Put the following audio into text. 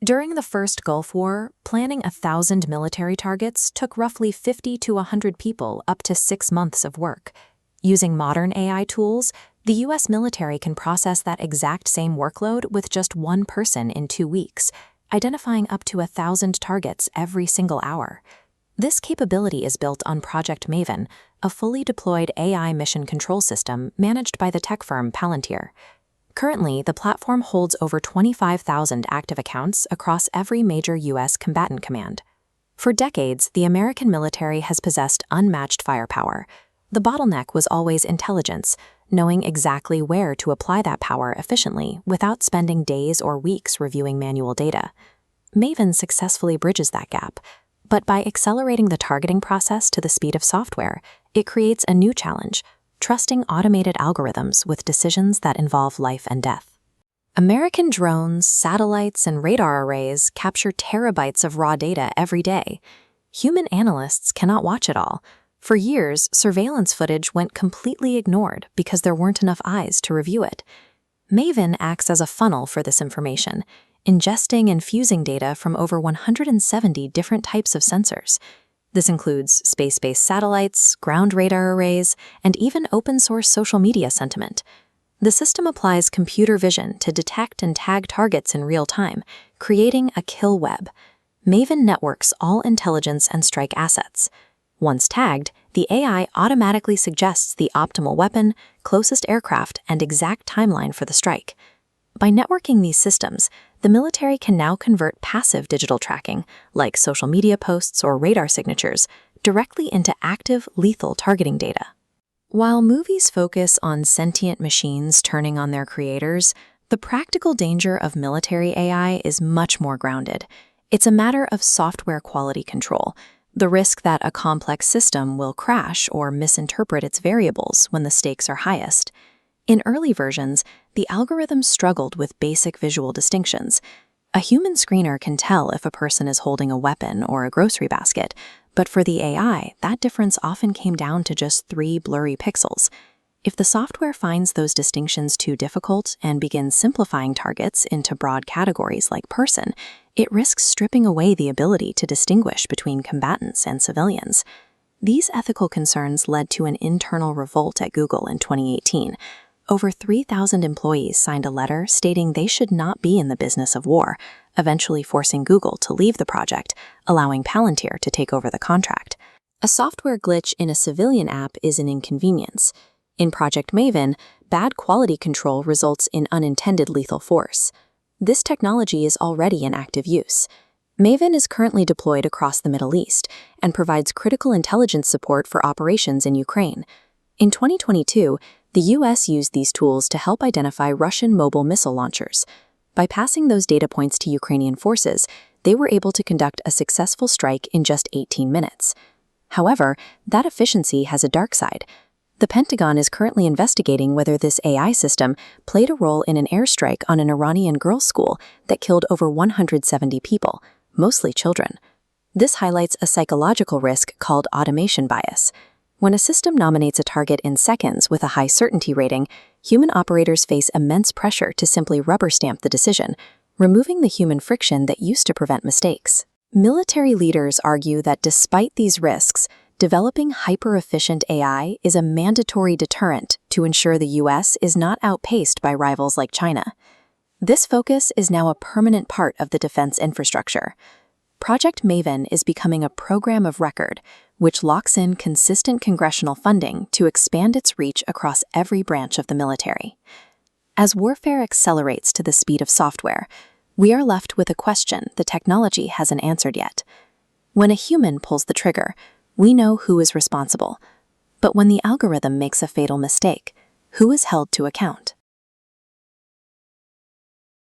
During the first Gulf War, planning 1,000 military targets took roughly 50 to 100 people up to 6 months of work. Using modern AI tools, the U.S. military can process that exact same workload with just one person in 2 weeks, identifying up to 1,000 targets every single hour. This capability is built on Project Maven, a fully deployed AI mission control system managed by the tech firm Palantir. Currently, the platform holds over 25,000 active accounts across every major U.S. combatant command. For decades, the American military has possessed unmatched firepower. The bottleneck was always intelligence, knowing exactly where to apply that power efficiently without spending days or weeks reviewing manual data. Maven successfully bridges that gap, but by accelerating the targeting process to the speed of software, it creates a new challenge: trusting automated algorithms with decisions that involve life and death. American drones, satellites, and radar arrays capture terabytes of raw data every day. Human analysts cannot watch it all. For years, surveillance footage went completely ignored because there weren't enough eyes to review it. Maven acts as a funnel for this information, ingesting and fusing data from over 170 different types of sensors. This includes space-based satellites, ground radar arrays, and even open-source social media sentiment. The system applies computer vision to detect and tag targets in real time, creating a kill web. Maven networks all intelligence and strike assets. Once tagged, the AI automatically suggests the optimal weapon, closest aircraft, and exact timeline for the strike. By networking these systems, the military can now convert passive digital tracking, like social media posts or radar signatures, directly into active, lethal targeting data. While movies focus on sentient machines turning on their creators, the practical danger of military AI is much more grounded. It's a matter of software quality control, the risk that a complex system will crash or misinterpret its variables when the stakes are highest. In early versions, the algorithms struggled with basic visual distinctions. A human screener can tell if a person is holding a weapon or a grocery basket, but for the AI, that difference often came down to just 3 blurry pixels. If the software finds those distinctions too difficult and begins simplifying targets into broad categories like person, it risks stripping away the ability to distinguish between combatants and civilians. These ethical concerns led to an internal revolt at Google in 2018. Over 3,000 employees signed a letter stating they should not be in the business of war, eventually forcing Google to leave the project, allowing Palantir to take over the contract. A software glitch in a civilian app is an inconvenience. In Project Maven, bad quality control results in unintended lethal force. This technology is already in active use. Maven is currently deployed across the Middle East and provides critical intelligence support for operations in Ukraine. In 2022, the U.S. used these tools to help identify Russian mobile missile launchers. By passing those data points to Ukrainian forces, they were able to conduct a successful strike in just 18 minutes. However, that efficiency has a dark side. The Pentagon is currently investigating whether this AI system played a role in an airstrike on an Iranian girls' school that killed over 170 people, mostly children. This highlights a psychological risk called automation bias. When a system nominates a target in seconds with a high certainty rating, human operators face immense pressure to simply rubber stamp the decision, removing the human friction that used to prevent mistakes. Military leaders argue that despite these risks, developing hyper-efficient AI is a mandatory deterrent to ensure the U.S. is not outpaced by rivals like China. This focus is now a permanent part of the defense infrastructure. Project Maven is becoming a program of record, which locks in consistent congressional funding to expand its reach across every branch of the military. As warfare accelerates to the speed of software, we are left with a question the technology hasn't answered yet. When a human pulls the trigger, we know who is responsible. But when the algorithm makes a fatal mistake, who is held to account?